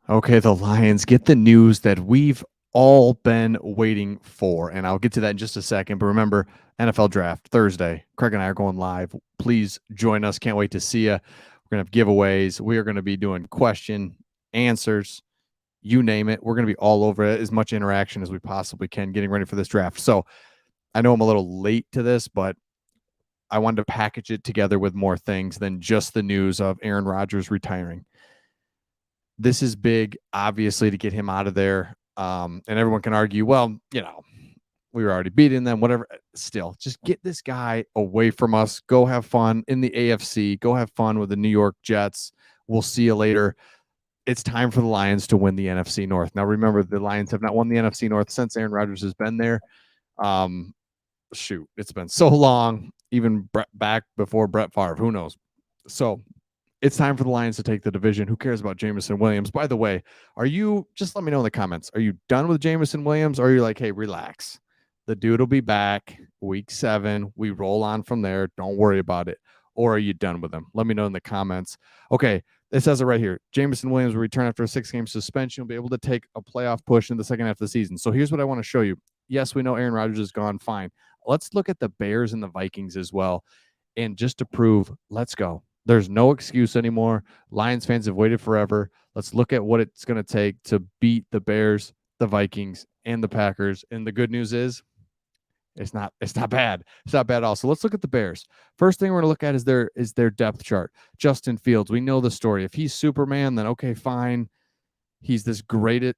Okay, the Lions get the news that we've all been waiting for, and I'll get to that in just a second. But remember, NFL Draft Thursday. Craig and I are going live. Please join us. Can't wait to see you. We're going to have giveaways. We are going to be doing question, answers, you name it. We're going to be all over it, as much interaction as we possibly can, getting ready for this draft. So I know I'm a little late to this, but I wanted to package it together with more things than just the news of Aaron Rodgers retiring. This is big, obviously, to get him out of there. And everyone can argue, well, we were already beating them, whatever. Still, just get this guy away from us. Go have fun in the AFC. Go have fun with the New York Jets. We'll see you later. It's time for the Lions to win the NFC North. Now, remember, the Lions have not won the NFC North since Aaron Rodgers has been there. It's been so long, even back before Brett Favre. Who knows? So it's time for the Lions to take the division. Who cares about Jameson Williams? By the way, just let me know in the comments. Are you done with Jameson Williams? Or are you like, hey, relax? The dude will be back week 7. We roll on from there. Don't worry about it. Or are you done with him? Let me know in the comments. Okay, it says it right here. Jameson Williams will return after a 6-game suspension. Will be able to take a playoff push in the second half of the season. So here's what I want to show you. Yes, we know Aaron Rodgers is gone. Fine. Let's look at the Bears and the Vikings as well. And just to prove, let's go. There's no excuse anymore. Lions fans have waited forever. Let's look at what it's going to take to beat the Bears, the Vikings, and the Packers. And the good news is it's not bad. It's not bad at all. So let's look at the Bears. First thing we're going to look at is their depth chart. Justin Fields, we know the story. If he's Superman, then okay, fine. He's this great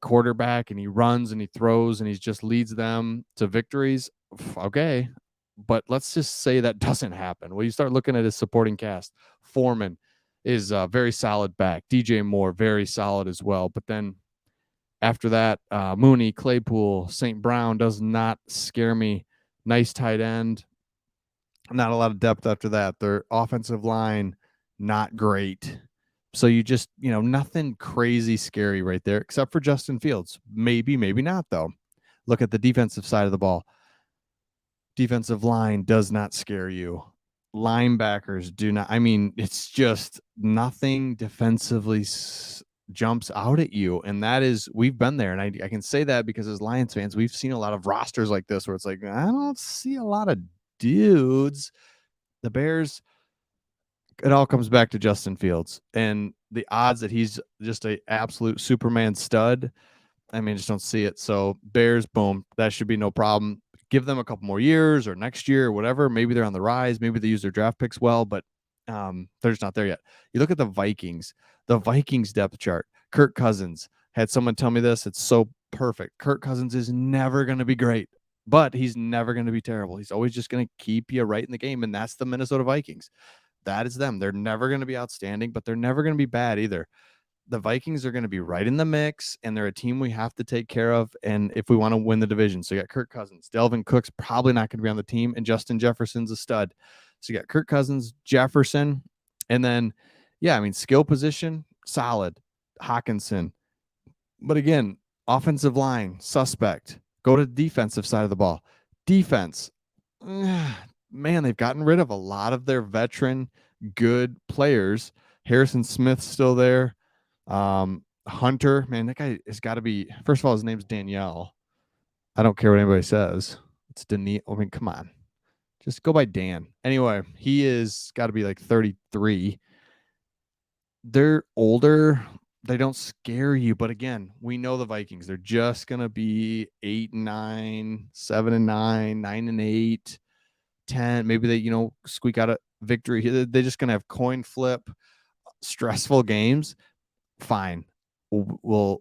quarterback, and he runs and he throws and he just leads them to victories. Okay, but let's just say that doesn't happen. Well, you start looking at his supporting cast. Foreman is a very solid back. DJ Moore, very solid as well. But then after that, Mooney, Claypool, St. Brown does not scare me. Nice tight end. Not a lot of depth after that. Their offensive line, not great. So you just, nothing crazy scary right there, except for Justin Fields. Maybe, maybe not, though. Look at the defensive side of the ball. Defensive line does not scare you. Linebackers do not. I mean, it's just nothing defensively jumps out at you. And that is, we've been there. And I can say that because as Lions fans, we've seen a lot of rosters like this where it's like, I don't see a lot of dudes. The Bears, it all comes back to Justin Fields and the odds that he's just a absolute Superman stud. I mean, just don't see it. So Bears, boom, that should be no problem. Give them a couple more years or next year or whatever. Maybe they're on the rise. Maybe they use their draft picks well, but they're just not there yet. You look at the Vikings depth chart. Kirk Cousins, had someone tell me this. It's so perfect. Kirk Cousins is never going to be great, but he's never going to be terrible. He's always just going to keep you right in the game, and that's the Minnesota Vikings. That is them. They're never going to be outstanding, but they're never going to be bad either. The Vikings are going to be right in the mix, and they're a team we have to take care of. And if we want to win the division, so you got Kirk Cousins, Delvin Cook's probably not going to be on the team, and Justin Jefferson's a stud. So you got Kirk Cousins, Jefferson, and then, skill position, solid. Hawkinson. But again, offensive line, suspect. Go to the defensive side of the ball. Defense, man, they've gotten rid of a lot of their veteran good players. Harrison Smith's still there. Hunter, man, that guy has got to be, first of all, his name's Danielle. I don't care what anybody says. It's Danielle. I mean, come on. Just go by Dan. Anyway, he is got to be like 33. They're older. They don't scare you. But again, we know the Vikings. They're just going to be 8-9, 7-9, 9-8, 10. Maybe they, squeak out a victory. They're just going to have coin flip, stressful games. Fine. We'll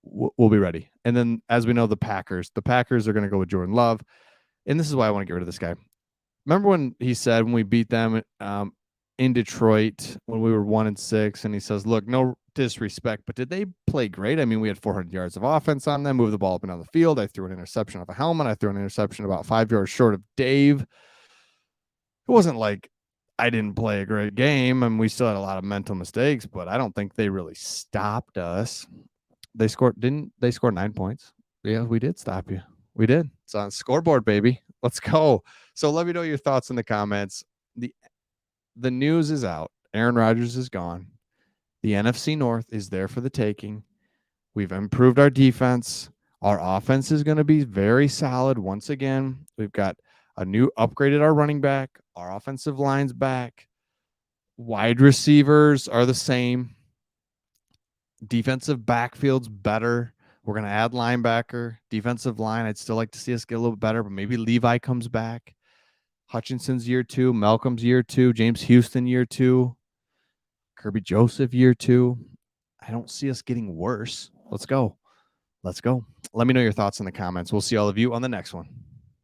be ready. And then, as we know, the Packers are going to go with Jordan Love. And this is why I want to get rid of this guy. Remember when he said, when we beat them in Detroit, when we were 1-6, and he says, look, no disrespect, but did they play great? I mean, we had 400 yards of offense on them, moved the ball up and down the field. I threw an interception off a helmet. I threw an interception about 5 yards short of Dave. It wasn't like I didn't play a great game, and we still had a lot of mental mistakes, but I don't think they really stopped us. Didn't they score 9 points? Yeah, we did stop you. We did. It's on scoreboard, baby. Let's go. So let me know your thoughts in the comments. The news is out. Aaron Rodgers is gone. The NFC North is there for the taking. We've improved our defense. Our offense is going to be very solid once again. We've got a new upgraded our running back. Our offensive line's back. Wide receivers are the same. Defensive backfield's better. We're going to add linebacker. Defensive line, I'd still like to see us get a little bit better, but maybe Levi comes back. Hutchinson's year 2. Malcolm's year 2. James Houston year 2. Kirby Joseph year 2. I don't see us getting worse. Let's go. Let me know your thoughts in the comments. We'll see all of you on the next one.